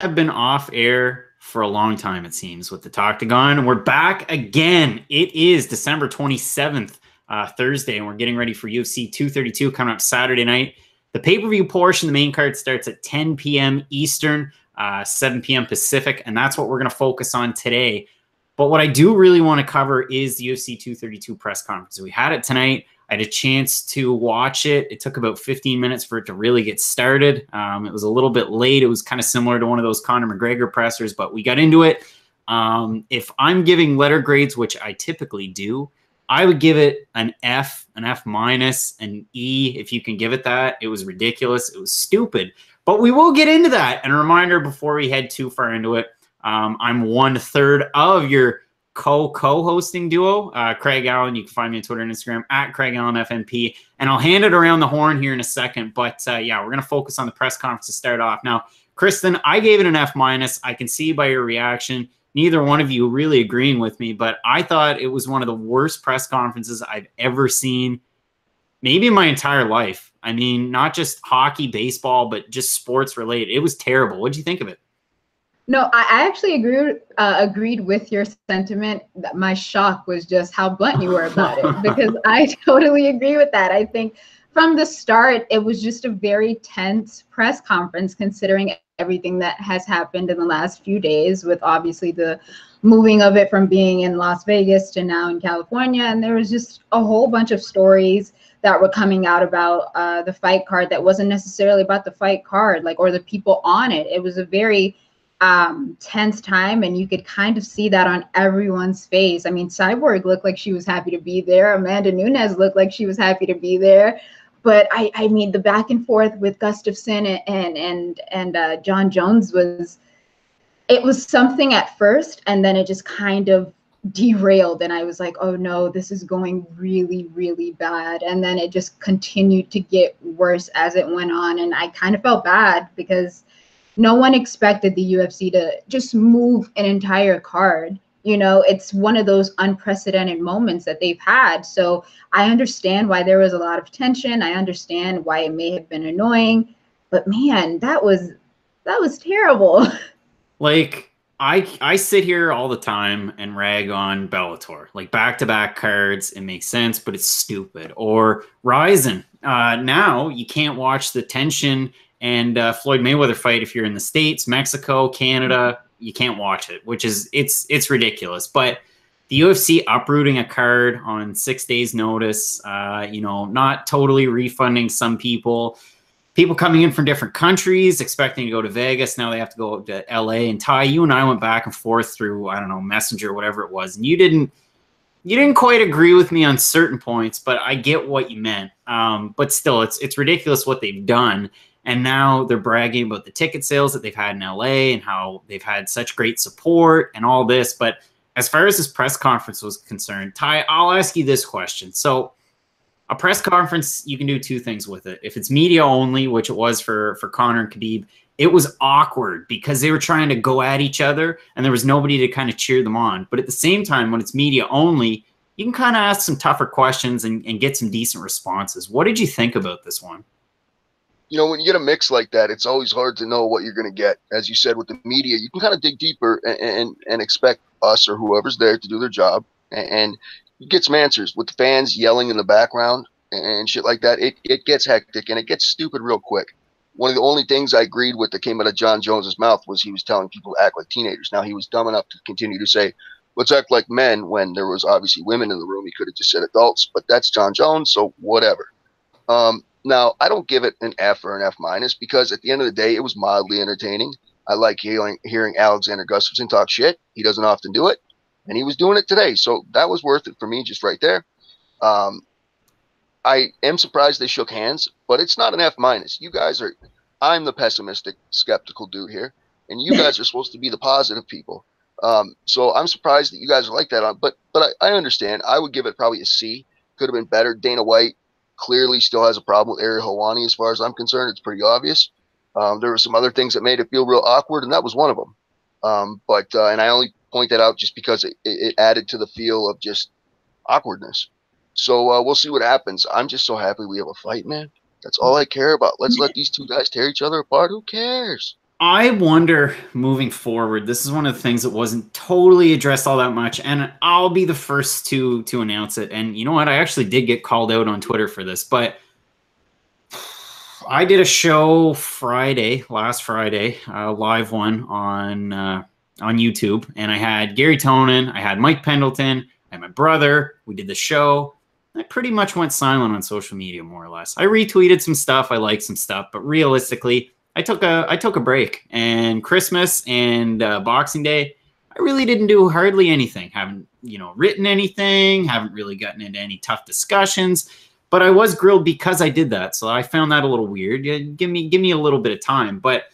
Have been off air for a long time, it seems, with the Talktagon. We're back again. It is December 27th, Thursday, and we're getting ready for UFC 232 coming up Saturday night. The pay-per-view portion, the main card, starts at 10 p.m. Eastern, 7 p.m. Pacific, and that's what we're going to focus on today. But what I do really want to cover is the UFC 232 press conference. We had it tonight. I had a chance to watch it. It took about 15 minutes for it to really get started. It was a little bit late. It was kind of similar to one of those Conor McGregor pressers, but we got into it. If I'm giving letter grades, which I typically do, I would give it an F minus, an E if you can give it that. It was ridiculous. It was stupid. But we will get into that. And a reminder before we head too far into it, I'm 1/3 of your co-hosting duo, Craig Allen. You can find me on Twitter and Instagram at Craig Allen FNP, and I'll hand it around the horn here in a second. But yeah, we're going to focus on the press conference to start off. Now, Kristen, I gave it an F minus. I can see by your reaction, neither one of you really agreeing with me, but I thought it was one of the worst press conferences I've ever seen, maybe in my entire life. I mean, not just hockey, baseball, but just sports related. It was terrible. What did you think of it? No, I actually agreed with your sentiment. That my shock was just how blunt you were about it, because I totally agree with that. I think from the start, it was just a very tense press conference, considering everything that has happened in the last few days, with obviously the moving of it from being in Las Vegas to now in California. And there was just a whole bunch of stories that were coming out about the fight card that wasn't necessarily about the fight card, like, or the people on it. It was a very tense time, and you could kind of see that on everyone's face. I mean, Cyborg looked like she was happy to be there. Amanda Nunes looked like she was happy to be there. But I mean, the back and forth with Gustafson and John Jones was something at first, and then it just kind of derailed, and I was like, oh no, this is going really, really bad. And then it just continued to get worse as it went on, and I kind of felt bad because no one expected the UFC to just move an entire card. You know, it's one of those unprecedented moments that they've had. So I understand why there was a lot of tension. I understand why it may have been annoying, but man, that was terrible. Like, I sit here all the time and rag on Bellator, like back-to-back cards. It makes sense, but it's stupid. Or Ryzen. Now you can't watch the tension and Floyd Mayweather fight if you're in the States, Mexico, Canada. You can't watch it, which is it's ridiculous. But the UFC uprooting a card on 6 days' notice, not totally refunding some people. People coming in from different countries, expecting to go to Vegas. Now they have to go to LA. And Ty, you and I went back and forth through, I don't know, Messenger, whatever it was. And you didn't quite agree with me on certain points, but I get what you meant. But still, it's ridiculous what they've done. And now they're bragging about the ticket sales that they've had in LA and how they've had such great support and all this. But as far as this press conference was concerned, Ty, I'll ask you this question. So a press conference, you can do two things with it. If it's media only, which it was for Conor and Khabib, it was awkward because they were trying to go at each other and there was nobody to kind of cheer them on. But at the same time, when it's media only, you can kind of ask some tougher questions and get some decent responses. What did you think about this one? You know, when you get a mix like that, it's always hard to know what you're going to get. As you said, with the media, you can kind of dig deeper and expect us or whoever's there to do their job and you get some answers. With the fans yelling in the background and shit like that, it gets hectic and it gets stupid real quick. One of the only things I agreed with that came out of John Jones's mouth was he was telling people to act like teenagers. Now, he was dumb enough to continue to say, let's act like men, when there was obviously women in the room. He could have just said adults, but that's John Jones, so whatever. Now, I don't give it an F or an F minus because at the end of the day, it was mildly entertaining. I like hearing Alexander Gustafsson talk shit. He doesn't often do it, and he was doing it today. So that was worth it for me just right there. I am surprised they shook hands, but it's not an F minus. You guys are – I'm the pessimistic, skeptical dude here, and you guys are supposed to be the positive people. So I'm surprised that you guys are like that. But I understand. I would give it probably a C. Could have been better. Dana White clearly still has a problem with Ariel Helwani as far as I'm concerned. It's pretty obvious. There were some other things that made it feel real awkward, and that was one of them. And I only point that out just because it added to the feel of just awkwardness. So we'll see what happens. I'm just so happy we have a fight, man. That's all I care about. Let's let these two guys tear each other apart. Who cares? I wonder moving forward, this is one of the things that wasn't totally addressed all that much, and I'll be the first to announce it. And you know what? I actually did get called out on Twitter for this, but I did a show last Friday, a live one on YouTube, and I had Gary Tonin, I had Mike Pendleton, I had my brother. We did the show. I pretty much went silent on social media, more or less. I retweeted some stuff, I liked some stuff, but realistically, I took a break. And Christmas and Boxing Day, I really didn't do hardly anything. Haven't written anything. Haven't really gotten into any tough discussions. But I was grilled because I did that, so I found that a little weird. Give me a little bit of time. But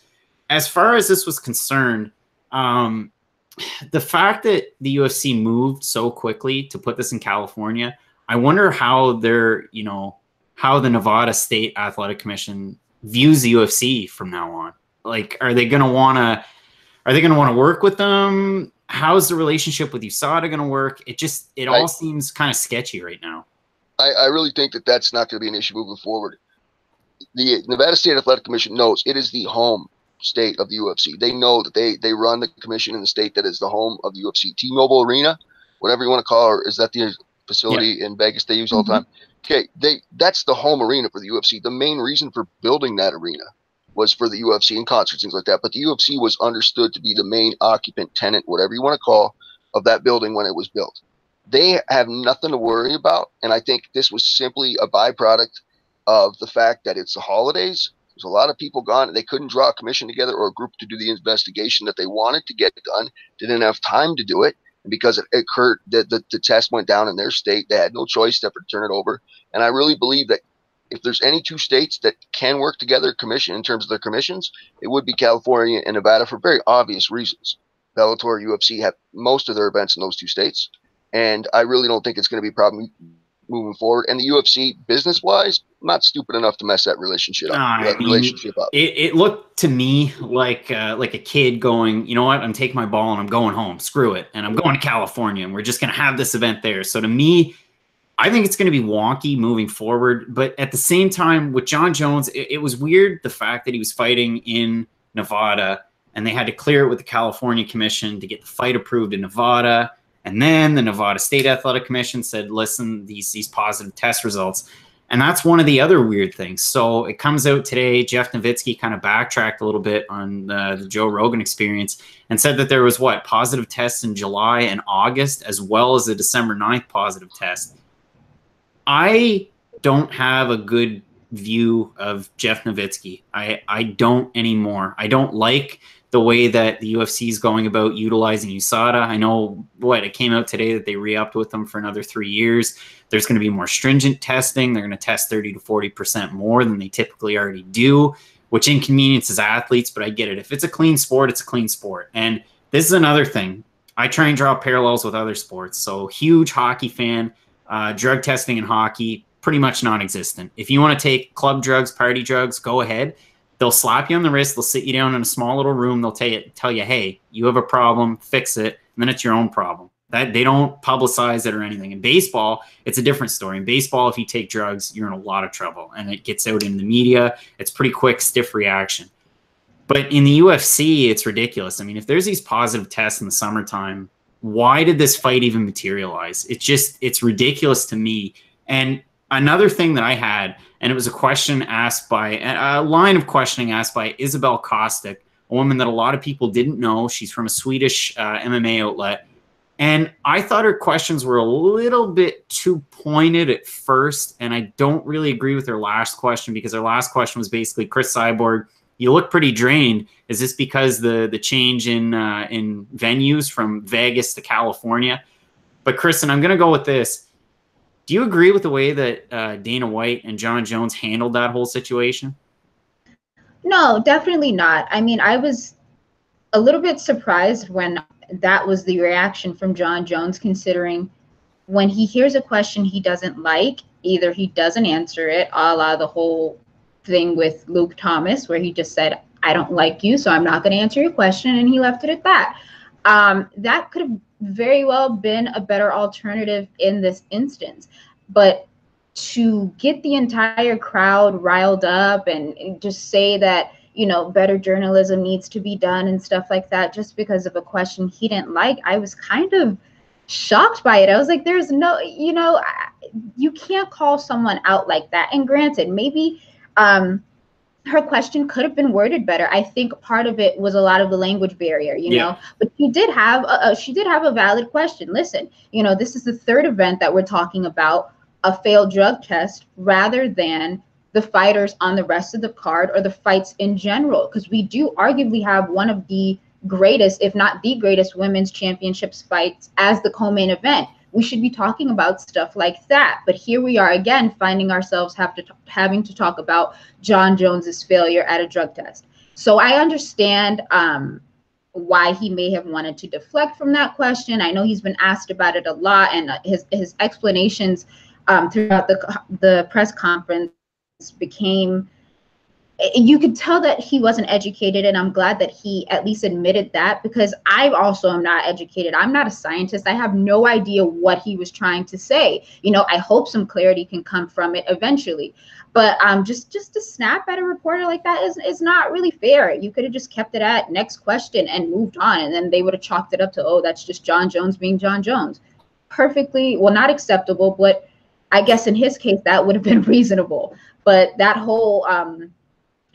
as far as this was concerned, the fact that the UFC moved so quickly to put this in California, I wonder how how the Nevada State Athletic Commission views the UFC from now on. Like, are they going to want to work with them? How's the relationship with USADA going to work? It all seems kind of sketchy right now. I really think that that's not going to be an issue moving forward. The Nevada State Athletic Commission knows it is the home state of the UFC. They know that they run the commission in the state that is the home of the UFC. T-Mobile Arena, whatever you want to call it, is that the facility in Vegas they use all the time? Okay, that's the home arena for the UFC. The main reason for building that arena was for the UFC and concerts, things like that. But the UFC was understood to be the main occupant, tenant, whatever you want to call, of that building when it was built. They have nothing to worry about, and I think this was simply a byproduct of the fact that it's the holidays. There's a lot of people gone. They couldn't draw a commission together or a group to do the investigation that they wanted to get done. They didn't have time to do it. And because it occurred, the test went down in their state, they had no choice except to turn it over. And I really believe that if there's any two states that can work together commission in terms of their commissions, it would be California and Nevada for very obvious reasons. Bellator, UFC have most of their events in those two states. And I really don't think it's going to be a problem moving forward. And the UFC, business-wise, not stupid enough to mess that relationship up. It looked to me like a kid going, you know what, I'm taking my ball and I'm going home. Screw it. And I'm going to California, and we're just going to have this event there. So to me, I think it's going to be wonky moving forward. But at the same time, with John Jones, it was weird, the fact that he was fighting in Nevada, and they had to clear it with the California Commission to get the fight approved in Nevada. And then the Nevada State Athletic Commission said, listen, these positive test results. And that's one of the other weird things. So it comes out today, Jeff Nowitzki kind of backtracked a little bit on the Joe Rogan experience and said that there was, positive tests in July and August, as well as a December 9th positive test. I don't have a good view of Jeff Nowitzki. I don't anymore. I don't like the way that the UFC is going about utilizing USADA. I know it came out today that they re-upped with them for another 3 years. There's going to be more stringent testing. They're going to test 30 to 40% more than they typically already do, which inconveniences athletes, but I get it. If it's a clean sport, it's a clean sport. And this is another thing. I try and draw parallels with other sports. So huge hockey fan, drug testing in hockey, pretty much non-existent. If you want to take club drugs, party drugs, go ahead. They'll slap you on the wrist. They'll sit you down in a small little room. They'll tell you, hey, you have a problem, fix it, and then it's your own problem. That they don't publicize it or anything. In baseball, it's a different story. In baseball, if you take drugs, you're in a lot of trouble, and it gets out in the media. It's pretty quick, stiff reaction. But in the UFC, it's ridiculous. I mean, if there's these positive tests in the summertime, why did this fight even materialize? It's ridiculous to me. And another thing that I had, and it was a line of questioning asked by Isabel Kostic, a woman that a lot of people didn't know. She's from a Swedish MMA outlet. And I thought her questions were a little bit too pointed at first, and I don't really agree with her last question, because her last question was basically, Chris Cyborg, you look pretty drained. Is this because the change in venues from Vegas to California? But Kristen, I'm going to go with this. Do you agree with the way that Dana White and John Jones handled that whole situation? No, definitely not. I mean, I was a little bit surprised when that was the reaction from John Jones, considering when he hears a question he doesn't like, either he doesn't answer it, a la the whole thing with Luke Thomas, where he just said, I don't like you, so I'm not going to answer your question, and he left it at that. That could have very well been a better alternative in this instance. But to get the entire crowd riled up and just say that you know, better journalism needs to be done and stuff like that, just because of a question he didn't like, I was kind of shocked by it. I was like, there's no, you know, you can't call someone out like that. And granted, maybe her question could have been worded better. I think part of it was a lot of the language barrier, you know, but she did have a valid question. Listen, you know, this is the third event that we're talking about a failed drug test rather than the fighters on the rest of the card or the fights in general, because we do arguably have one of the greatest, if not the greatest, women's championships fights as the co-main event. We should be talking about stuff like that. But here we are again, finding ourselves having to talk about John Jones's failure at a drug test. So I understand why he may have wanted to deflect from that question. I know he's been asked about it a lot, and his explanations throughout the press conference became, you could tell that he wasn't educated, and I'm glad that he at least admitted that, because I also am not educated. I'm not a scientist. I have no idea what he was trying to say. You know, I hope some clarity can come from it eventually. But just to snap at a reporter like that is not really fair. You could have just kept it at next question and moved on, and then they would have chalked it up to, oh, that's just John Jones being John Jones. Perfectly, well, not acceptable, but I guess in his case that would have been reasonable. But that whole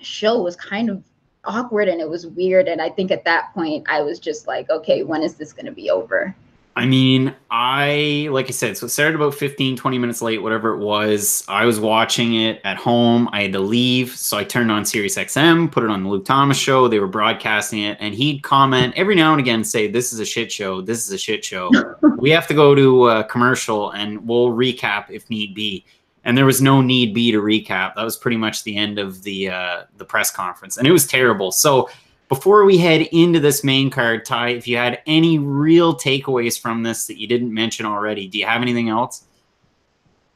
show was kind of awkward and it was weird, and I think at that point I was just like, okay, when is this going to be over? I mean, like I said, so it started about 15-20 minutes late, whatever it was. I was watching it at home. I had to leave, so I turned on Sirius XM, put it on the Luke Thomas show. They were broadcasting it, and he'd comment every now and again, say, this is a shit show, this is a shit show. We have to go to a commercial and we'll recap if need be. And there was no need be to recap. That was pretty much the end of the press conference, and it was terrible. So before we head into this main card, Ty, if you had any real takeaways from this that you didn't mention already, do you have anything else?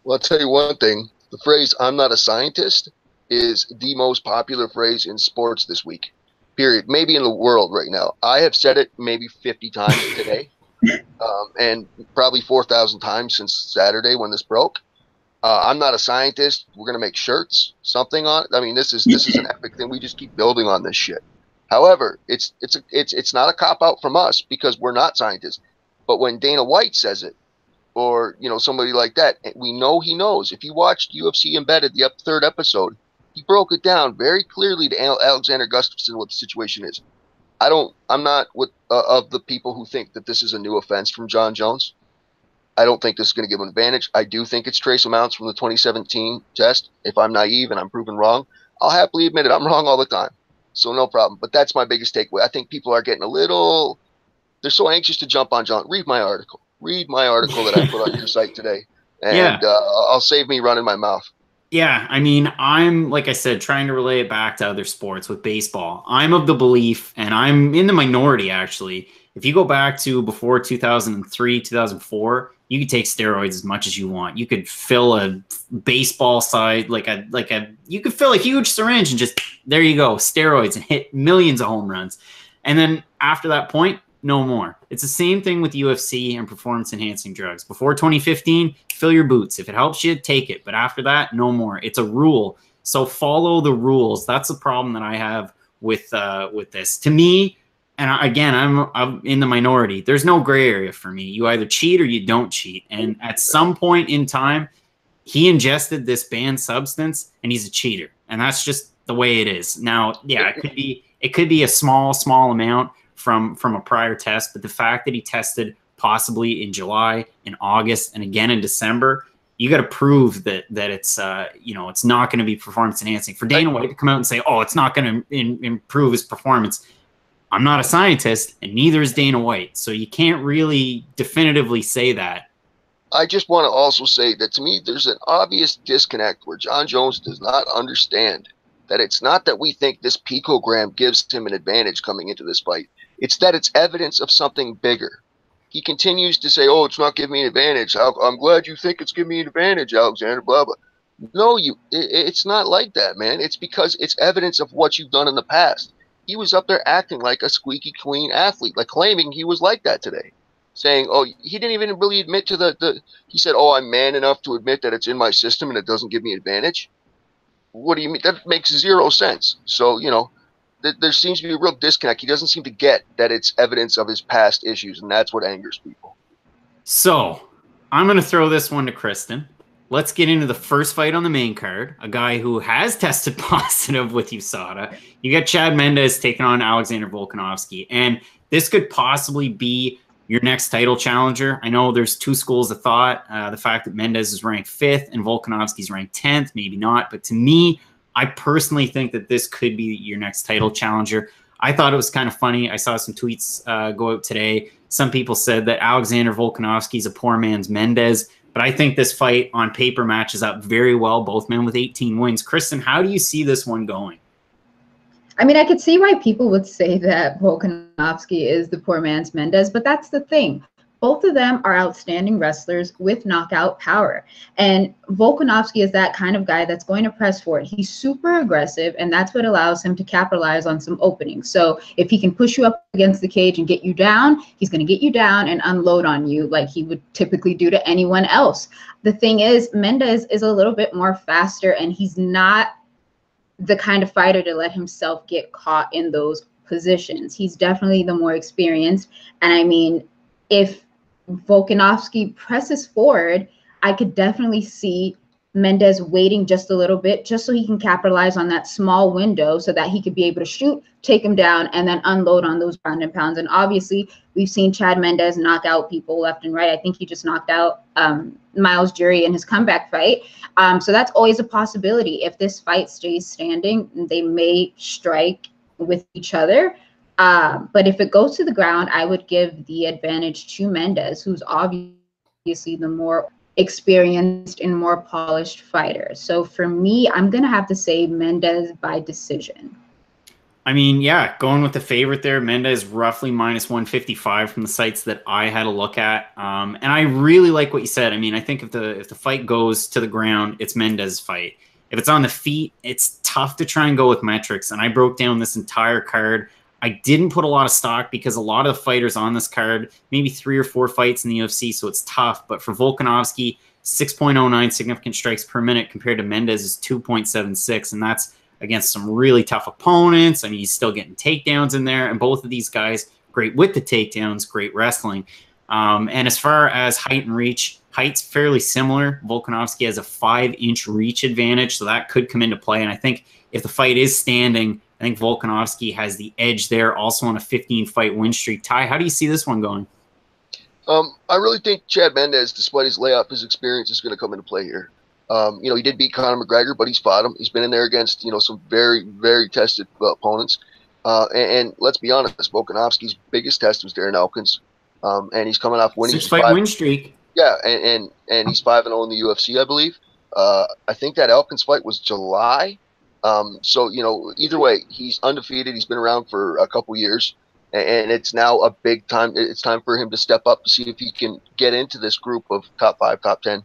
Well, I'll tell you one thing. The phrase, I'm not a scientist, is the most popular phrase in sports this week, period. Maybe in the world right now. I have said it maybe 50 times today, and probably 4,000 times since Saturday when this broke. I'm not a scientist. We're going to make shirts, something on it. I mean, this is an epic thing. We just keep building on this shit. However, it's not a cop out from us because we're not scientists. But when Dana White says it, or you know, somebody like that, we know he knows. If you watched UFC Embedded, the third episode, he broke it down very clearly to Alexander Gustafsson what the situation is. I'm not of the people who think that this is a new offense from John Jones. I don't think this is going to give him an advantage. I do think it's trace amounts from the 2017 test. If I'm naive and I'm proven wrong, I'll happily admit it. I'm wrong all the time. So no problem. But that's my biggest takeaway. I think people are getting they're so anxious to jump on John. Read my article. Read my article that I put on your site today. And I'll save me running my mouth. Yeah, I mean, I'm, like I said, trying to relay it back to other sports with baseball. I'm of the belief, and I'm in the minority actually, if you go back to before 2003, 2004, you could take steroids as much as you want. You could fill a baseball side, you could fill a huge syringe and just, there you go, steroids, and hit millions of home runs. And then after that point, no more. It's the same thing with UFC and performance-enhancing drugs. Before 2015, fill your boots. If it helps you, take it. But after that, no more. It's a rule. So follow the rules. That's the problem that I have with this. To me, and again, I'm in the minority. There's no gray area for me. You either cheat or you don't cheat. And at some point in time, he ingested this banned substance, and he's a cheater. And that's just the way it is. Now, yeah, it could be a small amount from a prior test, but the fact that he tested possibly in July, in August, and again in December, you got to prove that it's it's not going to be performance enhancing. For Dana White to come out and say, oh, it's not going to improve his performance. I'm not a scientist, and neither is Dana White, so you can't really definitively say that. I just want to also say that to me, there's an obvious disconnect where John Jones does not understand that it's not that we think this picogram gives him an advantage coming into this fight. It's that it's evidence of something bigger. He continues to say, oh, it's not giving me an advantage. I'm glad you think it's giving me an advantage, Alexander, blah, blah. No, it's not like that, man. It's because it's evidence of what you've done in the past. He was up there acting like a squeaky clean athlete, like claiming he was like that today. Saying, oh, he didn't even really admit to he said, oh, I'm man enough to admit that it's in my system and it doesn't give me an advantage. What do you mean? That makes zero sense. So, there seems to be a real disconnect. He doesn't seem to get that it's evidence of his past issues, and that's what angers people. So I'm going to throw this one to Kristen. Let's get into the first fight on the main card. A guy who has tested positive with USADA. You got Chad Mendes taking on Alexander Volkanovski, and this could possibly be your next title challenger. I know there's two schools of thought. The fact that Mendes is ranked 5th and Volkanovski's ranked 10th, maybe not. But to me, I personally think that this could be your next title challenger. I thought it was kind of funny. I saw some tweets go out today. Some people said that Alexander Volkanovski is a poor man's Mendes, but I think this fight on paper matches up very well. Both men with 18 wins. Kristen, how do you see this one going? I mean, I could see why people would say that Volkanovski is the poor man's Mendes, but that's the thing. Both of them are outstanding wrestlers with knockout power. And Volkanovski is that kind of guy that's going to press forward. He's super aggressive, and that's what allows him to capitalize on some openings. So if he can push you up against the cage and get you down, he's going to get you down and unload on you like he would typically do to anyone else. The thing is, Mendes is a little bit more faster, and he's not the kind of fighter to let himself get caught in those positions. He's definitely the more experienced. And I mean, if Volkanovski presses forward, I could definitely see Mendes waiting just a little bit, just so he can capitalize on that small window so that he could be able to shoot, take him down, and then unload on those ground and pounds. And obviously, we've seen Chad Mendes knock out people left and right. I think he just knocked out Miles Jury in his comeback fight. So that's always a possibility. If this fight stays standing, they may strike with each other. But if it goes to the ground, I would give the advantage to Mendes, who's obviously the more experienced and more polished fighter. So for me, I'm going to have to say Mendes by decision. I mean, yeah, going with the favorite there, Mendes roughly minus 155 from the sites that I had a look at. And I really like what you said. I mean, I think if the fight goes to the ground, it's Mendes' fight. If it's on the feet, it's tough to try and go with metrics. And I broke down this entire card. I didn't put a lot of stock because a lot of the fighters on this card, maybe 3 or 4 fights in the UFC, so it's tough. But for Volkanovski, 6.09 significant strikes per minute compared to Mendes' 2.76, and that's against some really tough opponents. I mean, he's still getting takedowns in there, and both of these guys, great with the takedowns, great wrestling. And as far as height and reach, height's fairly similar. Volkanovski has a 5-inch reach advantage, so that could come into play. And I think if the fight is standing, I think Volkanovski has the edge there, also on a 15-fight win streak. Ty, how do you see this one going? I really think Chad Mendes, despite his layup, his experience is going to come into play here. He did beat Conor McGregor, but he's fought him. He's been in there against, some very, very tested opponents. And let's be honest, Volkanovski's biggest test was Darren Elkins. And he's coming off winning 6-fight win streak. Yeah, and he's 5-0 in the UFC, I believe. I think that Elkins fight was July. So, either way, he's undefeated. He's been around for a couple years, and it's now a big time. It's time for him to step up to see if he can get into this group of top 5, top 10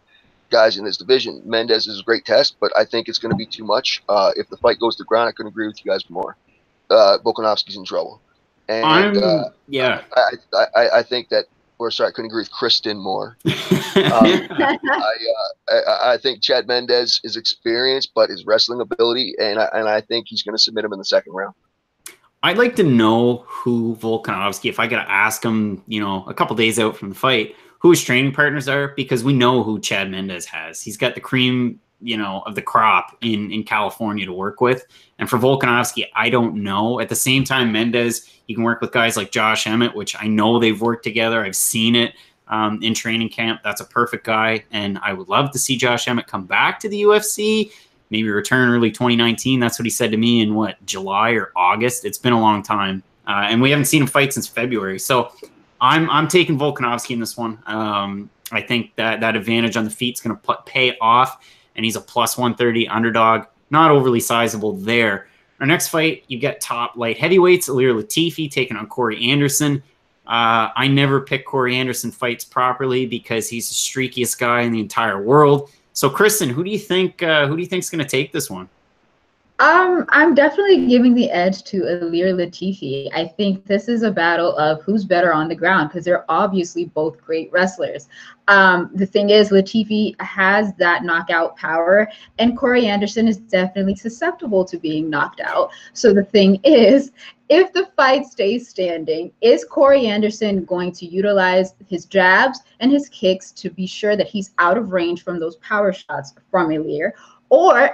guys in his division. Mendes is a great test, but I think it's going to be too much. If the fight goes to the ground, I couldn't agree with you guys more. Volkanovski's in trouble. And I think that, I couldn't agree with Kristen more. I think Chad Mendes is experienced, but his wrestling ability, and I think he's going to submit him in the second round. I'd like to know who Volkanovski, if I could ask him, a couple days out from the fight, who his training partners are, because we know who Chad Mendes has. He's got the cream, of the crop in California to work with. And for Volkanovski, I don't know. At the same time, Mendes, he can work with guys like Josh Emmett, which I know they've worked together. I've seen it in training camp. That's a perfect guy. And I would love to see Josh Emmett come back to the UFC, maybe return early 2019. That's what he said to me in July or August. It's been a long time. And we haven't seen him fight since February. So I'm taking Volkanovski in this one. I think that advantage on the feet is going to pay off. And he's a plus 130 underdog, not overly sizable there. Our next fight, you get top light heavyweights, Ilir Latifi taking on Corey Anderson. I never pick Corey Anderson fights properly because he's the streakiest guy in the entire world. So, Kristen, who do you think is going to take this one? I'm definitely giving the edge to Ilir Latifi. I think this is a battle of who's better on the ground because they're obviously both great wrestlers. The thing is, Latifi has that knockout power, and Corey Anderson is definitely susceptible to being knocked out. So the thing is, if the fight stays standing, is Corey Anderson going to utilize his jabs and his kicks to be sure that he's out of range from those power shots from Ilir? Or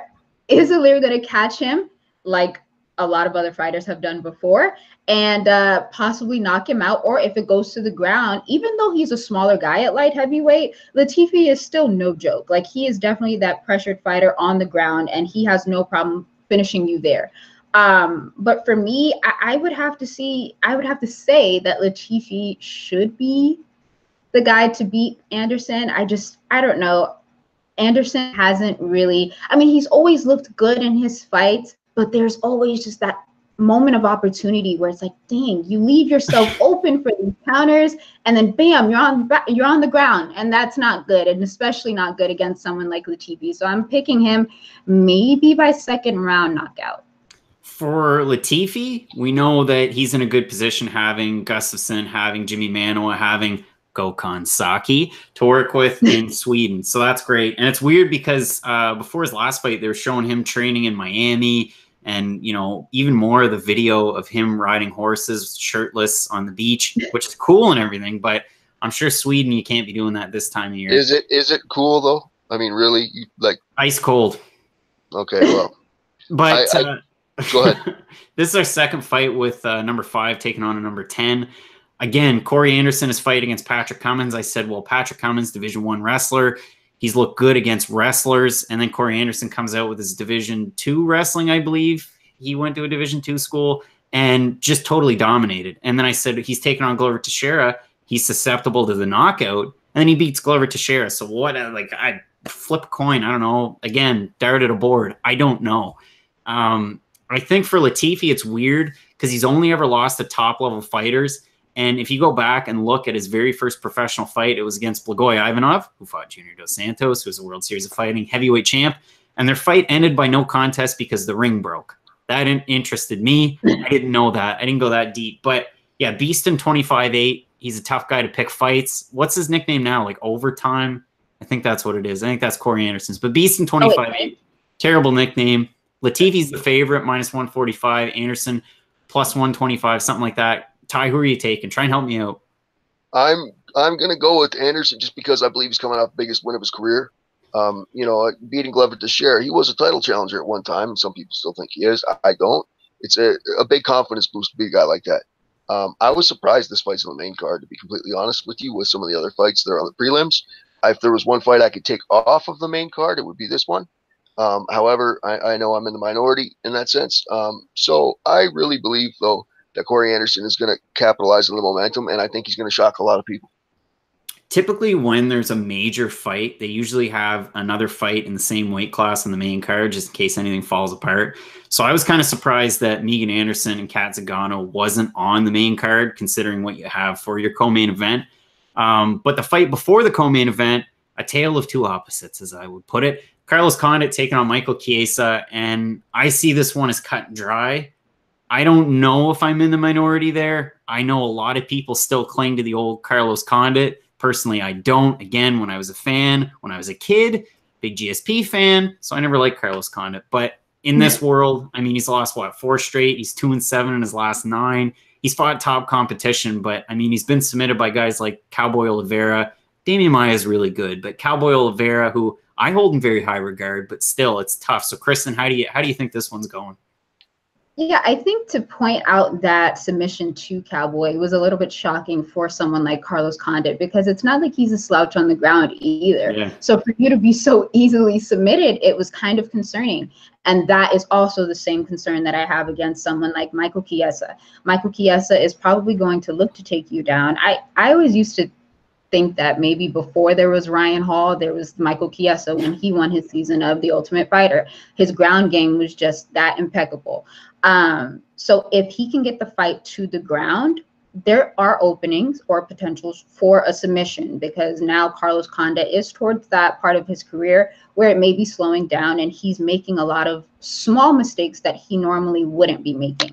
is Ilir going to catch him like a lot of other fighters have done before and possibly knock him out? Or if it goes to the ground, even though he's a smaller guy at light heavyweight, Latifi is still no joke. Like, he is definitely that pressured fighter on the ground, and he has no problem finishing you there. But for me, I would have to say that Latifi should be the guy to beat Anderson. I don't know. Anderson hasn't really, I mean, he's always looked good in his fights, but there's always just that moment of opportunity where it's like, dang, you leave yourself open for these counters, and then bam, you're on the ground, and that's not good, and especially not good against someone like Latifi. So I'm picking him maybe by second round knockout. For Latifi, we know that he's in a good position, having Gustafsson, having Jimmy Manoa, having Gokhan Saki to work with in Sweden. So that's great. And it's weird because before his last fight, they were showing him training in Miami, and, you know, even more of the video of him riding horses shirtless on the beach, which is cool and everything. But I'm sure Sweden, you can't be doing that this time of year. Is it cool though? I mean, really, like ice cold. Okay, well, but go ahead. This is our second fight with number 5 taking on a number 10. Again, Corey Anderson is fighting against Patrick Cummins. I said, well, Patrick Cummins, Division I wrestler. He's looked good against wrestlers. And then Corey Anderson comes out with his Division II wrestling, I believe. He went to a Division II school and just totally dominated. And then I said, he's taking on Glover Teixeira. He's susceptible to the knockout. And then he beats Glover Teixeira. So what, like, I flip a coin. I don't know. Again, dart at a board. I don't know. I think for Latifi, it's weird because he's only ever lost to top-level fighters. And if you go back and look at his very first professional fight, it was against Blagoy Ivanov, who fought Junior Dos Santos, who was a World Series of Fighting heavyweight champ. And their fight ended by no contest because the ring broke. That interested me. I didn't know that. I didn't go that deep. But, yeah, Beeston 25-8. He's a tough guy to pick fights. What's his nickname now? Like Overtime? I think that's what it is. I think that's Corey Anderson's. But Beeston 25-8, terrible nickname. Latifi's the favorite, -145. Anderson, +125, something like that. Ty, who are you taking? Try and help me out. I'm gonna go with Anderson just because I believe he's coming off the biggest win of his career. You know, beating Glover Teixeira. He was a title challenger at one time, and some people still think he is. I don't. It's a big confidence boost to be a guy like that. I was surprised this fight's on the main card, to be completely honest with you, with some of the other fights that are on the prelims. If there was one fight I could take off of the main card, it would be this one. However, I know I'm in the minority in that sense. So I really believe, though, that Corey Anderson is going to capitalize on the momentum, and I think he's going to shock a lot of people. Typically, when there's a major fight, they usually have another fight in the same weight class on the main card, just in case anything falls apart. So I was kind of surprised that Megan Anderson and Kat Zagano wasn't on the main card, considering what you have for your co-main event. But the fight before the co-main event, a tale of two opposites, as I would put it. Carlos Condit taking on Michael Chiesa, and I see this one as cut and dry. I don't know if I'm in the minority there. I know a lot of people still cling to the old Carlos Condit. Personally, I don't. Again, when I was a fan, when I was a kid, big GSP fan, so I never liked Carlos Condit. But in this world, I mean, he's lost, what, 4 straight? He's 2-7 in his last 9. He's fought top competition, but, I mean, he's been submitted by guys like Cowboy Oliveira. Damian Maia is really good, but Cowboy Oliveira, who I hold in very high regard, but still, it's tough. So, Kristen, how do you think this one's going? Yeah, I think to point out that submission to Cowboy was a little bit shocking for someone like Carlos Condit, because it's not like he's a slouch on the ground either. Yeah. So for you to be so easily submitted, it was kind of concerning. And that is also the same concern that I have against someone like Michael Chiesa. Michael Chiesa is probably going to look to take you down. I always used to think that maybe before there was Ryan Hall, there was Michael Chiesa when he won his season of The Ultimate Fighter. His ground game was just that impeccable. So if he can get the fight to the ground, there are openings or potentials for a submission, because now Carlos Condit is towards that part of his career where it may be slowing down and he's making a lot of small mistakes that he normally wouldn't be making.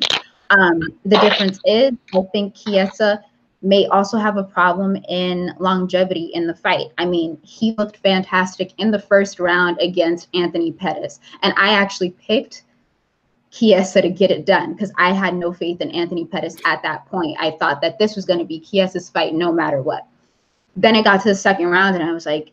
The difference is, I think Chiesa may also have a problem in longevity in the fight. I mean, he looked fantastic in the first round against Anthony Pettis, and I actually picked Chiesa to get it done because I had no faith in Anthony Pettis at that point. I thought that this was going to be Chiesa's fight no matter what. Then it got to the second round and I was like,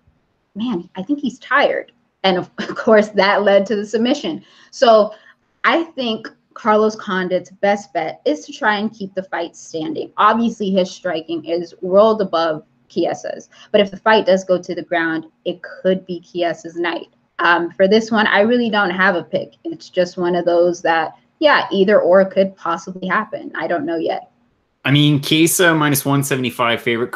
man, I think he's tired. And of course, that led to the submission. So I think Carlos Condit's best bet is to try and keep the fight standing. Obviously, his striking is world above Chiesa's. But if the fight does go to the ground, it could be Chiesa's night. For this one, I really don't have a pick. It's just one of those that, yeah, either or could possibly happen. I don't know yet. I mean, Chiesa minus 175 favorite.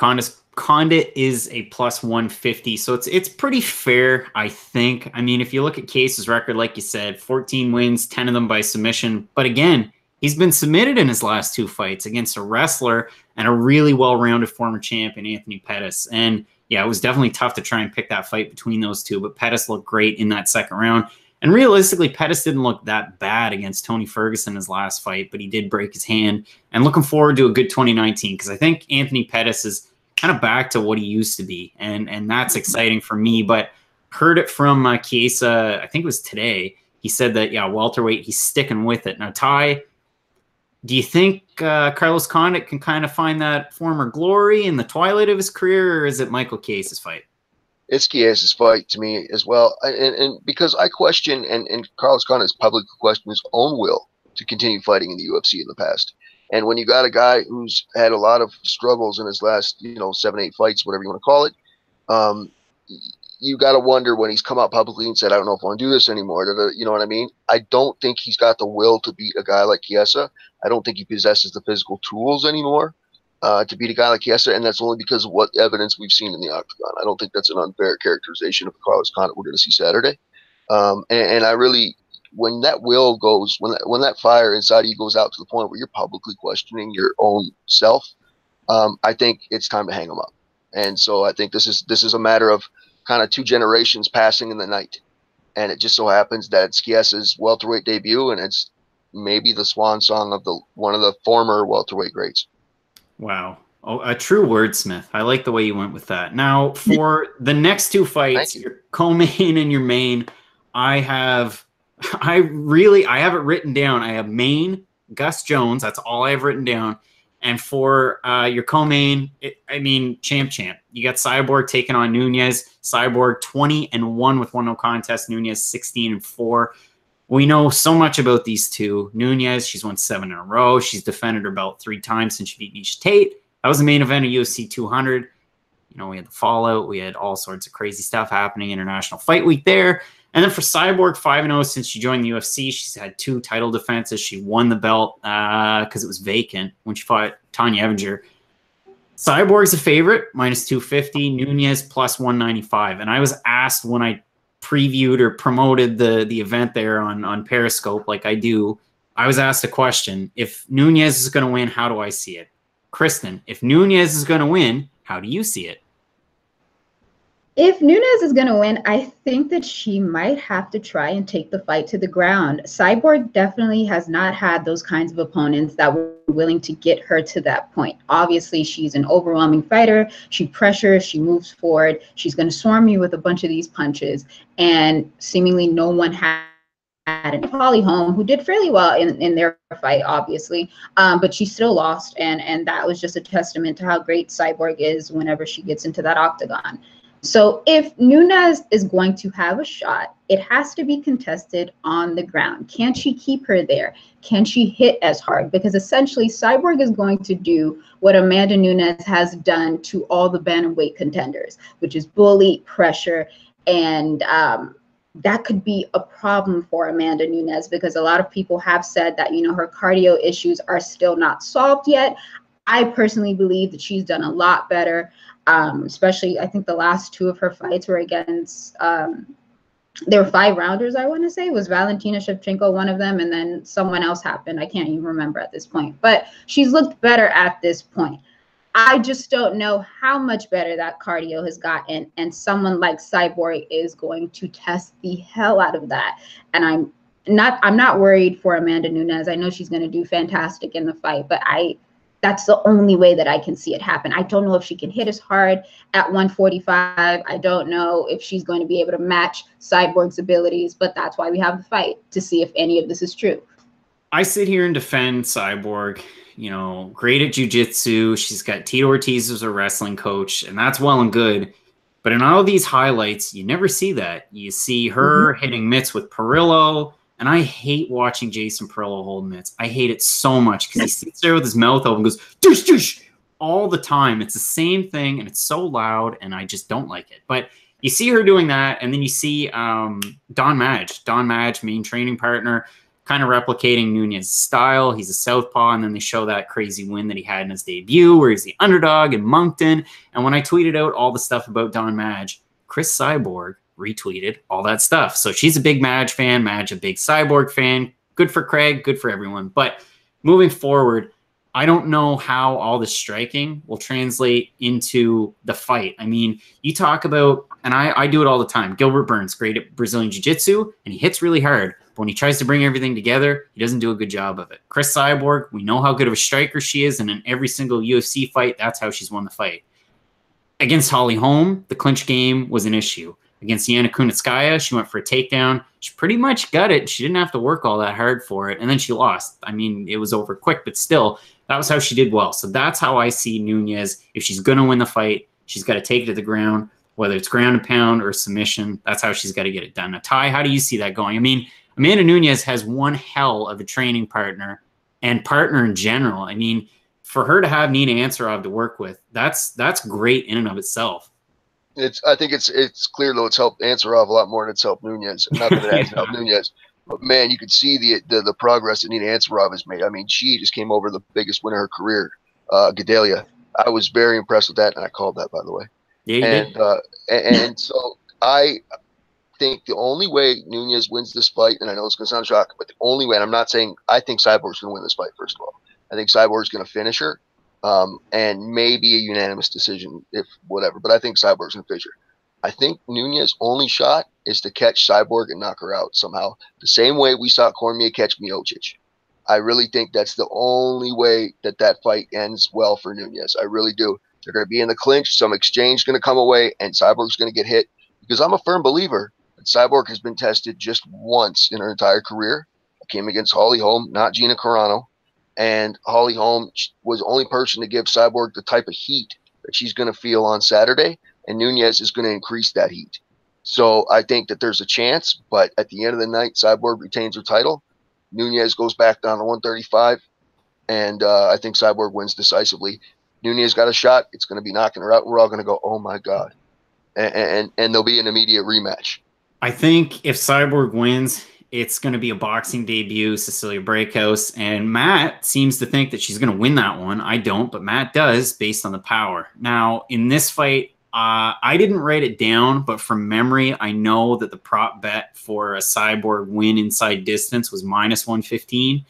Condit is a plus 150. So it's pretty fair, I think. I mean, if you look at Chiesa's record, like you said, 14 wins, 10 of them by submission. But again, he's been submitted in his last 2 fights against a wrestler and a really well-rounded former champion, Anthony Pettis. And yeah, it was definitely tough to try and pick that fight between those two, but Pettis looked great in that second round. And realistically, Pettis didn't look that bad against Tony Ferguson his last fight, but he did break his hand. And looking forward to a good 2019, because I think Anthony Pettis is kind of back to what he used to be, and that's exciting for me. But heard it from Chiesa, I think it was today. He said that, yeah, welterweight, he's sticking with it. Now, Ty, do you think Carlos Condit can kind of find that former glory in the twilight of his career, or is it Michael Chiesa's fight? It's Chiesa's fight to me as well. And because I question, and Carlos Condit has publicly questioned his own will to continue fighting in the UFC in the past. And when you got a guy who's had a lot of struggles in his last, 7, 8 fights, whatever you want to call it, you got to wonder when he's come out publicly and said, I don't know if I want to do this anymore. You know what I mean? I don't think he's got the will to beat a guy like Chiesa. I don't think he possesses the physical tools anymore to beat a guy like Chiesa, and that's only because of what evidence we've seen in the octagon. I don't think that's an unfair characterization of Carlos Condit we're going to see Saturday. And I really, when that will goes, when that fire inside you goes out to the point where you're publicly questioning your own self, I think it's time to hang him up. And so I think this is a matter of kind of 2 generations passing in the night. And it just so happens that it's Chiesa's welterweight debut, and it's maybe the swan song of one of the former welterweight greats. Wow. Oh, a true wordsmith. I like the way you went with that. Now, for the next 2 fights, your co-main and your main, I have it written down. I have main, Gus Jones. That's all I have written down. And for your co-main, champ. You got Cyborg taking on Nunes. Cyborg 20-1 with 1 no contest. Nunes 16-4. We know so much about these two. Nunes, she's won 7 in a row. She's defended her belt 3 times since she beat Miesha Tate. That was the main event of UFC 200. We had the fallout. We had all sorts of crazy stuff happening. International Fight Week there. And then for Cyborg, 5-0 since she joined the UFC. She's had 2 title defenses. She won the belt because it was vacant when she fought Tanya Evinger. Cyborg's a favorite, minus 250. Nunes plus 195. And I was asked when I previewed or promoted the event there on Periscope, like I do, I was asked a question. If Nunes is going to win, how do I see it? Kristen, if Nunes is going to win, how do you see it? If Nunes is going to win, I think that she might have to try and take the fight to the ground. Cyborg definitely has not had those kinds of opponents that were willing to get her to that point. Obviously, she's an overwhelming fighter. She pressures, she moves forward. She's going to swarm you with a bunch of these punches. And seemingly no one had Holly Holm, who did fairly well in their fight, obviously, but she still lost. And that was just a testament to how great Cyborg is whenever she gets into that octagon. So if Nunes is going to have a shot, it has to be contested on the ground. Can she keep her there? Can she hit as hard? Because essentially Cyborg is going to do what Amanda Nunes has done to all the bantamweight contenders, which is bully, pressure, and that could be a problem for Amanda Nunes because a lot of people have said that, her cardio issues are still not solved yet. I personally believe that she's done a lot better. Especially, I think the last 2 of her fights were against there were 5 rounders, I want to say. Was Valentina Shevchenko one of them? And then someone else happened. I can't even remember at this point. But she's looked better at this point. I just don't know how much better that cardio has gotten. And someone like Cyborg is going to test the hell out of that. And I'm not worried for Amanda Nunes. I know she's going to do fantastic in the fight, but that's the only way that I can see it happen. I don't know if she can hit as hard at 145. I don't know if she's going to be able to match Cyborg's abilities, but that's why we have the fight, to see if any of this is true. I sit here and defend Cyborg. You know, great at jiu-jitsu. She's got Tito Ortiz as a wrestling coach, and that's well and good. But in all of these highlights, you never see that. You see her hitting mitts with Perillo, and I hate watching Jason Perillo hold mitts. I hate it so much because he sits there with his mouth open and goes, doosh, doosh, all the time. It's the same thing, and it's so loud, and I just don't like it. But you see her doing that, and then you see Don Madge, main training partner, kind of replicating Nunes' style. He's a southpaw, and then they show that crazy win that he had in his debut where he's the underdog in Moncton. And when I tweeted out all the stuff about Don Madge, Chris Cyborg retweeted all that stuff. So she's a big Madge fan, Madge a big Cyborg fan. Good for Craig, good for everyone. But moving forward, I don't know how all this striking will translate into the fight. I mean, you talk about, and I do it all the time, Gilbert Burns, great at Brazilian Jiu-Jitsu, and he hits really hard. But when he tries to bring everything together, he doesn't do a good job of it. Chris Cyborg, we know how good of a striker she is, and in every single UFC fight, that's how she's won the fight. Against Holly Holm, the clinch game was an issue. Against Yana Kunitskaya, she went for a takedown. She pretty much got it. She didn't have to work all that hard for it, and then she lost. I mean, it was over quick, but still, that was how she did well. So that's how I see Nunes. If she's going to win the fight, she's got to take it to the ground, whether it's ground and pound or submission. That's how she's got to get it done. Now, Ty, how do you see that going? I mean, Amanda Nunes has one hell of a training partner and partner in general. I mean, for her to have Nina Ansaroff to work with, that's great in and of itself. I think it's clear though it's helped Ansaroff a lot more than it's helped Nunes. Not that it hasn't helped Nunes, but man, you could see the progress that Nina Ansaroff has made. I mean, she just came over the biggest win of her career, Gedalia. I was very impressed with that, and I called that, by the way. Yeah, you did. And so I think the only way Nunes wins this fight, and I know it's going to sound shocking, but the only way, and I'm not saying I think Cyborg's going to win this fight, first of all. I think Cyborg's going to finish her, and maybe a unanimous decision, if whatever, but I think Cyborg's going to finish her. I think Nunes' only shot is to catch Cyborg and knock her out somehow, the same way we saw Cormier catch Miocic. I really think that's the only way that fight ends well for Nunes. I really do. They're going to be in the clinch, some exchange going to come away, and Cyborg's going to get hit, because I'm a firm believer that Cyborg has been tested just once in her entire career. It came against Holly Holm, not Gina Carano. And Holly Holm was the only person to give Cyborg the type of heat that she's going to feel on Saturday, and Nunes is going to increase that heat. So I think that there's a chance, but at the end of the night, Cyborg retains her title. Nunes goes back down to 135, and I think Cyborg wins decisively. Nunes got a shot. It's going to be knocking her out. We're all going to go, oh, my God. And there'll be an immediate rematch. I think if Cyborg wins, it's going to be a boxing debut, Cecilia Breakhouse, and Matt seems to think that she's going to win that one. I don't, but Matt does based on the power. Now, in this fight, I didn't write it down, but from memory, I know that the prop bet for a Cyborg win inside distance was -115.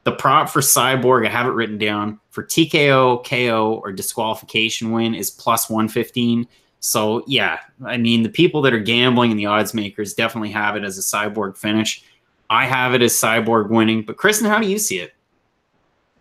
The prop for Cyborg, I have it written down, for TKO, KO, or disqualification win is +115. So, yeah, I mean, the people that are gambling and the odds makers definitely have it as a Cyborg finish. I have it as Cyborg winning. But, Kristen, how do you see it?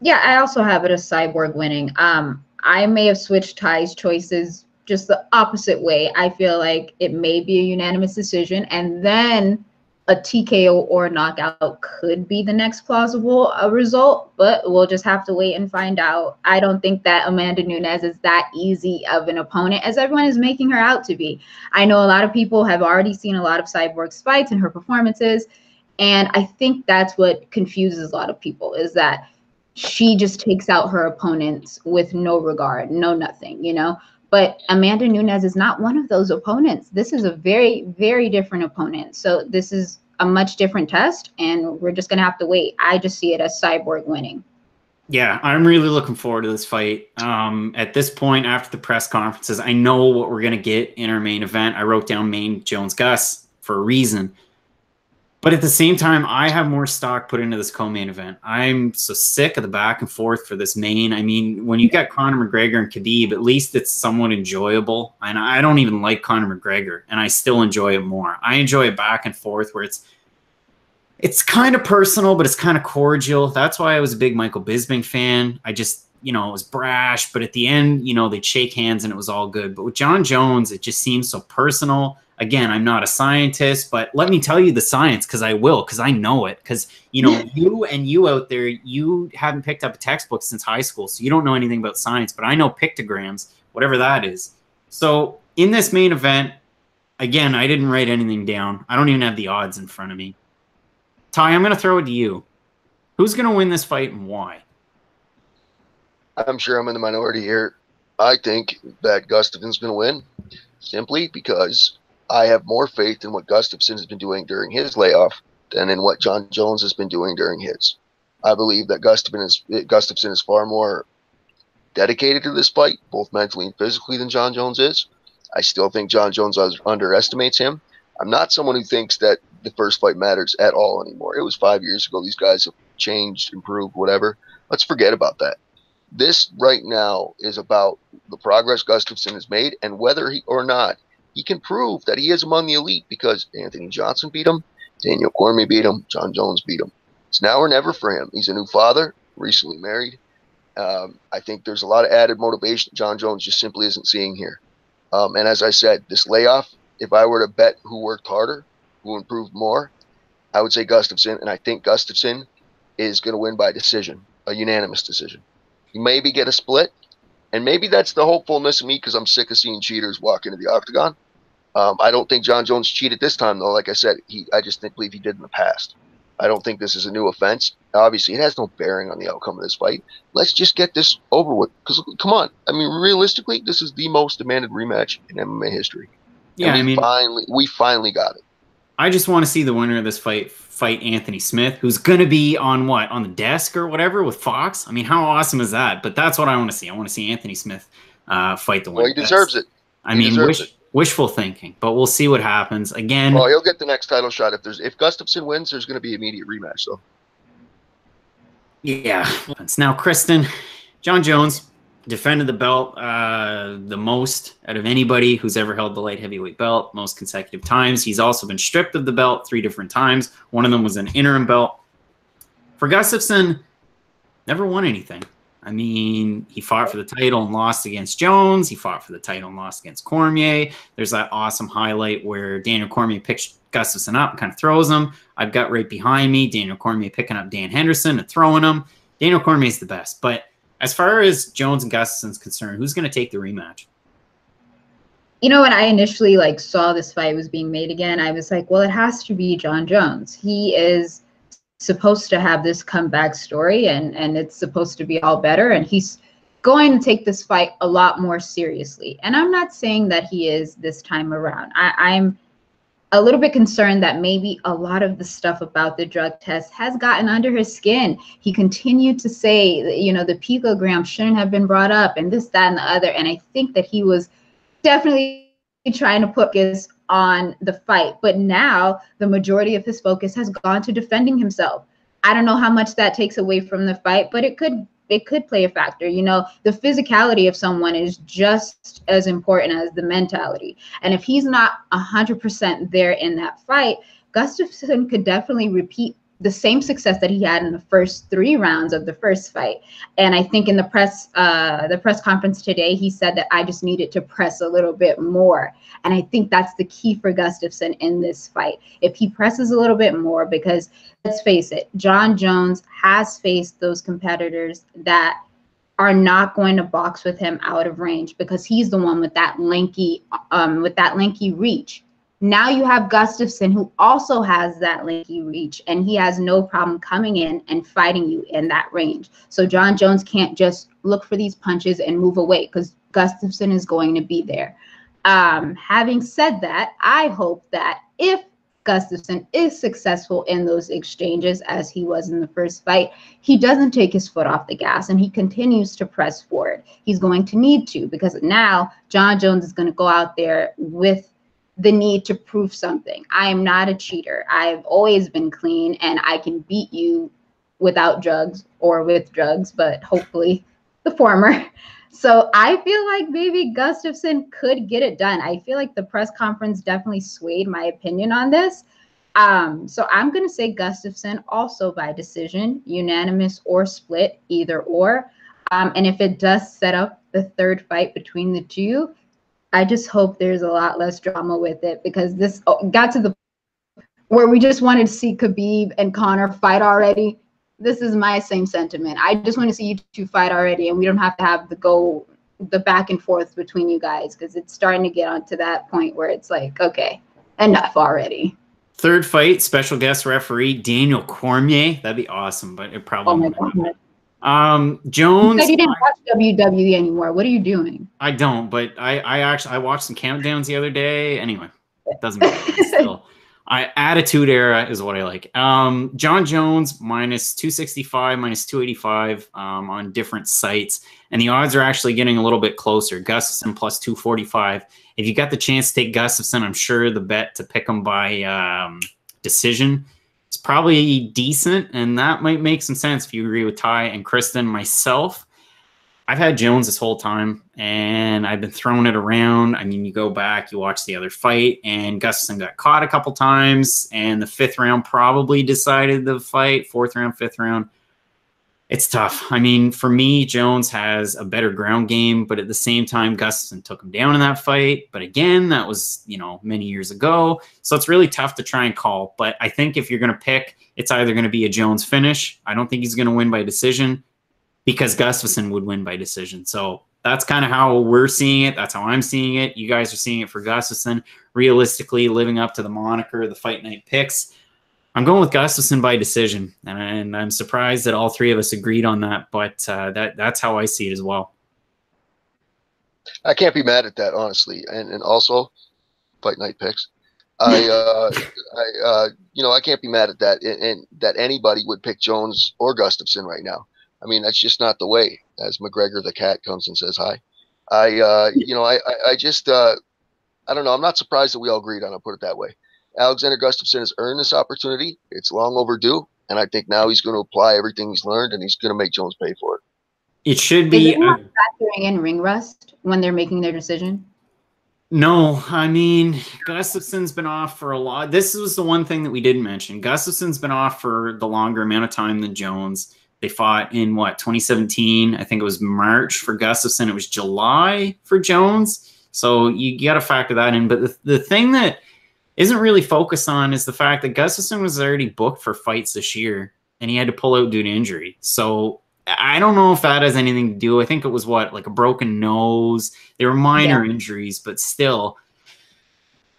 Yeah, I also have it as Cyborg winning. I may have switched Ty's choices just the opposite way. I feel like it may be a unanimous decision, and then a TKO or knockout could be the next plausible result, but we'll just have to wait and find out. I don't think that Amanda Nunes is that easy of an opponent as everyone is making her out to be. I know a lot of people have already seen a lot of Cyborg's fights and her performances, and I think that's what confuses a lot of people, is that she just takes out her opponents with no regard, no nothing, you know? But Amanda Nunes is not one of those opponents. This is a very, very different opponent. So this is a much different test, and we're just going to have to wait. I just see it as Cyborg winning. Yeah, I'm really looking forward to this fight. At this point, after the press conferences, I know what we're going to get in our main event. I wrote down Main Jones Gus for a reason. But at the same time, I have more stock put into this co-main event. I'm so sick of the back and forth for this main. I mean, when you got Conor McGregor and Khabib, at least it's somewhat enjoyable. And I don't even like Conor McGregor, and I still enjoy it more. I enjoy it back and forth where it's kind of personal, but it's kind of cordial. That's why I was a big Michael Bisping fan. I just, it was brash, but at the end, they'd shake hands and it was all good. But with Jon Jones, it just seems so personal. Again, I'm not a scientist, but let me tell you the science, because I know it. Because, you out there, you haven't picked up a textbook since high school, so you don't know anything about science, but I know pictograms, whatever that is. So in this main event, again, I didn't write anything down. I don't even have the odds in front of me. Ty, I'm going to throw it to you. Who's going to win this fight and why? I'm sure I'm in the minority here. I think that Gustafson's going to win simply because I have more faith in what Gustafsson has been doing during his layoff than in what Jon Jones has been doing during his. I believe that Gustafsson is far more dedicated to this fight, both mentally and physically, than Jon Jones is. I still think Jon Jones underestimates him. I'm not someone who thinks that the first fight matters at all anymore. It was 5 years ago. These guys have changed, improved, whatever. Let's forget about that. This right now is about the progress Gustafsson has made and whether or not he can prove that he is among the elite, because Anthony Johnson beat him, Daniel Cormier beat him, Jon Jones beat him. It's now or never for him. He's a new father, recently married. I think there's a lot of added motivation Jon Jones just simply isn't seeing here. And as I said, this layoff, if I were to bet who worked harder, who improved more, I would say Gustafsson, and I think Gustafsson is going to win by decision, a unanimous decision. Maybe get a split, and maybe that's the hopefulness of me because I'm sick of seeing cheaters walk into the octagon. I don't think Jon Jones cheated this time, though. Like I said, I just believe he did in the past. I don't think this is a new offense. Obviously, it has no bearing on the outcome of this fight. Let's just get this over with. Because, come on. I mean, realistically, this is the most demanded rematch in MMA history. Yeah, and we finally got it. I just want to see the winner of this fight Anthony Smith, who's going to be on the desk or whatever with Fox. I mean, how awesome is that? But that's what I want to see. I want to see Anthony Smith fight the winner. Well, he deserves it. Wishful thinking, but we'll see what happens. Again, well, he'll get the next title shot if Gustafsson wins. There's going to be immediate rematch, though. Yeah. Now, Kristen, Jon Jones defended the belt the most out of anybody who's ever held the light heavyweight belt, most consecutive times. He's also been stripped of the belt 3 different times. One of them was an interim belt. For Gustafsson, never won anything. I mean, he fought for the title and lost against Jones. He fought for the title and lost against Cormier. There's that awesome highlight where Daniel Cormier picks Gustafsson up and kind of throws him. I've got right behind me Daniel Cormier picking up Dan Henderson and throwing him. Daniel Cormier's the best. But as far as Jones and Gustafsson's concerned, who's going to take the rematch? When I initially saw this fight was being made again, I was like, well, it has to be Jon Jones. He is supposed to have this comeback story, and it's supposed to be all better, and he's going to take this fight a lot more seriously. And I'm not saying that he is this time around. I'm a little bit concerned that maybe a lot of the stuff about the drug test has gotten under his skin. He continued to say, the picogram shouldn't have been brought up and this, that, and the other. And I think that he was definitely trying to put his on the fight. But now the majority of his focus has gone to defending himself. I don't know how much that takes away from the fight, but it could play a factor. The physicality of someone is just as important as the mentality. And if he's not 100% there in that fight, Gustafsson could definitely repeat the same success that he had in the first 3 rounds of the first fight. And I think in the press conference today, he said that I just needed to press a little bit more. And I think that's the key for Gustafsson in this fight. If he presses a little bit more, because let's face it, Jon Jones has faced those competitors that are not going to box with him out of range because he's the one with that lanky reach. Now you have Gustafsson, who also has that lanky reach, and he has no problem coming in and fighting you in that range. So Jon Jones can't just look for these punches and move away because Gustafsson is going to be there. Having said that, I hope that if Gustafsson is successful in those exchanges as he was in the first fight, he doesn't take his foot off the gas and he continues to press forward. He's going to need to, because now Jon Jones is going to go out there with the need to prove something. I am not a cheater. I've always been clean, and I can beat you without drugs or with drugs, but hopefully the former. So I feel like maybe Gustafsson could get it done. I feel like the press conference definitely swayed my opinion on this. So I'm going to say Gustafsson, also by decision, unanimous or split, either or. And if it does set up the third fight between the two, I just hope there's a lot less drama with it, because this got to the where we just wanted to see Khabib and Conor fight already. This is my same sentiment. I just want to see you two fight already, and we don't have to have the back and forth between you guys, because it's starting to get onto that point where it's like, okay, enough already. Third fight, special guest referee Daniel Cormier. That'd be awesome, but it probably won't happen. Jones. You said you didn't watch WWE anymore. What are you doing? I don't, but I watched some countdowns the other day. Anyway, it doesn't matter. Still, Attitude Era is what I like. John Jones minus 265, minus 285 on different sites, and the odds are actually getting a little bit closer. Gustafsson plus 245. If you got the chance to take Gustafsson, I'm sure the bet to pick him by decision is probably decent, and that might make some sense if you agree with Ty and Kristen. Myself, I've had Jones this whole time, and I've been throwing it around. I mean, you go back, you watch the other fight, and Gustafsson got caught a couple times, and the fifth round probably decided the fight. Fourth round, fifth round. It's tough. I mean, for me, Jones has a better ground game, but at the same time, Gustafsson took him down in that fight. But again, that was, many years ago. So it's really tough to try and call. But I think if you're going to pick, it's either going to be a Jones finish. I don't think he's going to win by decision, because Gustafsson would win by decision. So that's kind of how we're seeing it. That's how I'm seeing it. You guys are seeing it for Gustafsson. Realistically, living up to the moniker, the Fight Night picks, I'm going with Gustafsson by decision, and I'm surprised that all three of us agreed on that, but that's how I see it as well. I can't be mad at that, honestly, and also Fight Night picks. I can't be mad at that, and that anybody would pick Jones or Gustafsson right now. I mean, that's just not the way. As McGregor the cat comes and says hi, I don't know. I'm not surprised that we all agreed on it. Put it that way. Alexander Gustafsson has earned this opportunity. It's long overdue, and I think now he's going to apply everything he's learned, and he's going to make Jones pay for it. It should be. Is anyone factoring in ring rust when they're making their decision? No, I mean, Gustafsson's been off for a lot. This was the one thing that we didn't mention. Gustafsson's been off for the longer amount of time than Jones. They fought in 2017? I think it was March for Gustafsson. It was July for Jones. So you got to factor that in. But the thing that isn't really focused on is the fact that Gustafsson was already booked for fights this year, and he had to pull out due to injury. So I don't know if that has anything to do. I think it was like a broken nose. They were minor injuries, but still,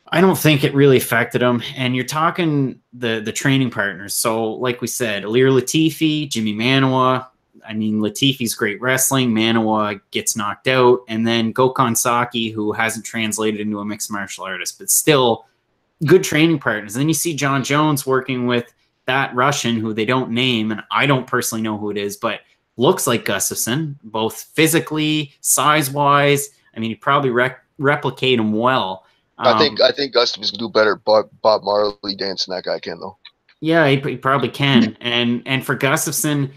I don't think it really affected him. And you're talking the training partners. So like we said, Ilir Latifi, Jimmy Manawa. I mean, Latifi's great wrestling. Manawa gets knocked out. And then Gokhan Saki, who hasn't translated into a mixed martial artist, but still good training partners. And then you see John Jones working with that Russian who they don't name, and I don't personally know who it is, but looks like Gustafsson, both physically, size-wise. I mean, he probably replicate him well. I think Gustafsson can do better. Bob Marley dancing that guy can, though. Yeah, he probably can. And for Gustafsson,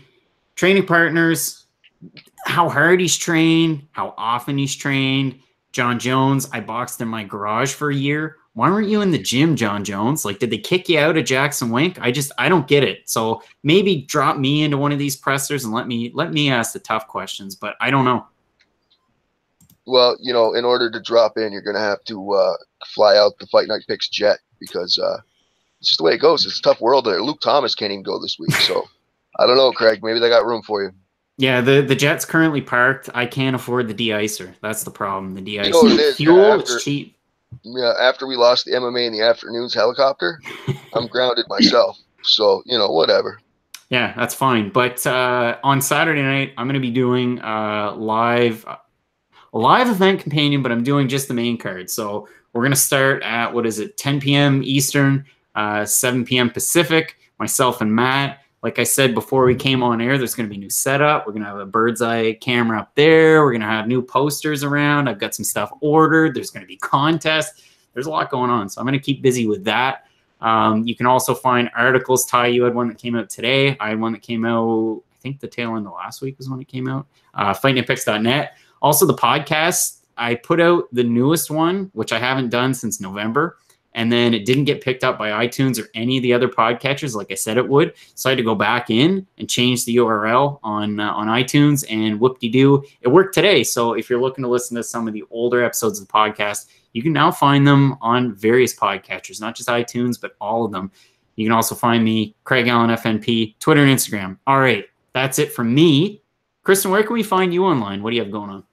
training partners, how hard he's trained, how often he's trained. John Jones, I boxed in my garage for a year. Why weren't you in the gym, John Jones? Like, did they kick you out of Jackson Wink? I don't get it. So maybe drop me into one of these pressers and let me ask the tough questions, but I don't know. Well, in order to drop in, you're going to have to fly out the Fight Night Picks jet, because it's just the way it goes. It's a tough world there. Luke Thomas can't even go this week. So I don't know, Craig. Maybe they got room for you. Yeah, the jet's currently parked. I can't afford the de-icer. That's the problem. The de-icer. Fuel is cheap. Yeah, after we lost the MMA in the afternoons helicopter, I'm grounded myself. So, whatever. Yeah, that's fine. But on Saturday night, I'm going to be doing a live event companion, but I'm doing just the main card. So we're going to start at, 10 p.m. Eastern, 7 p.m. Pacific, myself and Matt. Like I said before we came on air, there's going to be new setup. We're going to have a bird's eye camera up there. We're going to have new posters around. I've got some stuff ordered. There's going to be contests. there's a lot going on. So I'm going to keep busy with that. You can also find articles. Ty, you had one that came out today. I had one that came out, I think the tail end of last week was when it came out. FightNitPicks.net. Also the podcast. I put out the newest one, which I haven't done since November. And then it didn't get picked up by iTunes or any of the other podcatchers like I said it would. So I had to go back in and change the URL on iTunes, and whoop-de-doo, it worked today. So if you're looking to listen to some of the older episodes of the podcast, you can now find them on various podcatchers, not just iTunes, but all of them. You can also find me, Craig Allen FNP, Twitter and Instagram. All right, that's it from me. Kristen, where can we find you online? What do you have going on?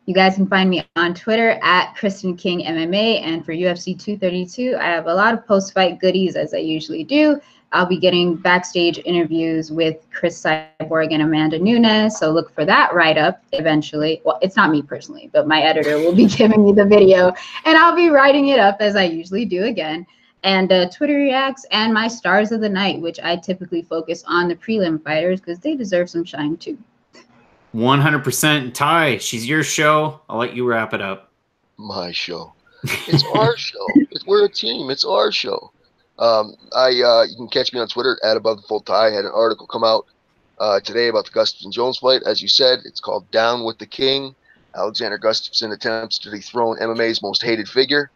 You guys can find me on Twitter at Kristen King MMA, and for UFC 232, I have a lot of post-fight goodies as I usually do. I'll be getting backstage interviews with Chris Cyborg and Amanda Nunes, so look for that write-up eventually. Well, it's not me personally, but my editor will be giving me the video, and I'll be writing it up as I usually do again. And Twitter Reacts and my Stars of the Night, which I typically focus on the prelim fighters because they deserve some shine too. 100%. Ty, she's your show. I'll let you wrap it up. My show. It's our show. We're a team. It's our show. You can catch me on Twitter at Above the Full Tie. I had an article come out today about the Gustafsson Jones fight. As you said, it's called Down with the King. Alexander Gustafsson attempts to dethrone MMA's most hated figure.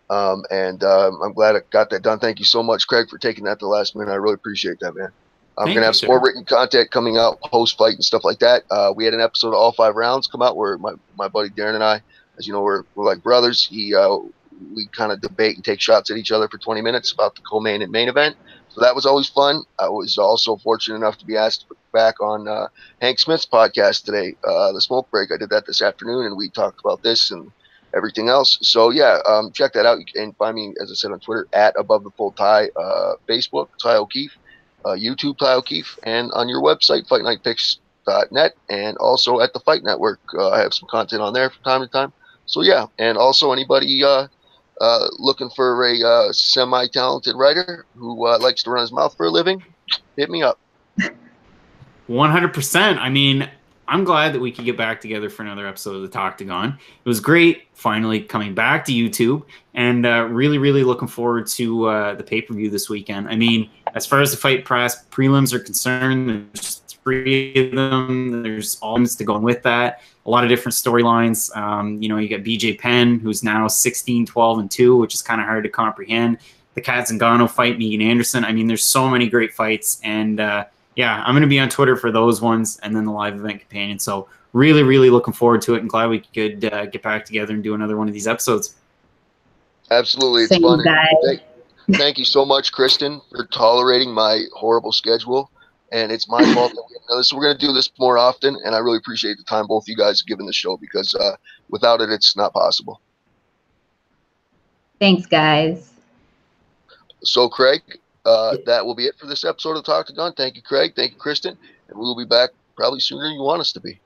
I'm glad I got that done. Thank you so much, Craig, for taking that to the last minute. I really appreciate that, man. I'm going to have some more written content coming out post-fight and stuff like that. We had an episode of All 5 Rounds come out where my buddy Darren and I, as you know, we're like brothers. We kind of debate and take shots at each other for 20 minutes about the co-main and main event. So that was always fun. I was also fortunate enough to be asked back on Hank Smith's podcast today, The Smoke Break. I did that this afternoon, and we talked about this and everything else. So, yeah, check that out. You can find me, as I said, on Twitter, at Above the Full Tie, Facebook, Ty O'Keefe. YouTube, Ty O'Keefe, and on your website, FightNightPicks.net, and also at the Fight Network. I have some content on there from time to time. So, yeah, and also anybody looking for a semi-talented writer who likes to run his mouth for a living, hit me up. 100%. I mean, I'm glad that we could get back together for another episode of the Talktagon. It was great finally coming back to YouTube, and really, really looking forward to the pay-per-view this weekend. I mean, as far as the Fight Press prelims are concerned, there's 3 of them. There's elements to go with that. A lot of different storylines. You got BJ Penn, who's now 16-12-2, which is kind of hard to comprehend. The Kat Zingano fight, Megan Anderson. I mean, there's so many great fights, and yeah, I'm going to be on Twitter for those ones and then the live event companion. So really, really looking forward to it, and glad we could get back together and do another one of these episodes. Absolutely. It's fun. Thank you so much, Kristen, for tolerating my horrible schedule. And it's my fault that we have done this. So we're going to do this more often, and I really appreciate the time both you guys have given the show, because without it, it's not possible. Thanks, guys. So, Craig, that will be it for this episode of Talktagon. Thank you, Craig. Thank you, Kristen. And we will be back probably sooner than you want us to be.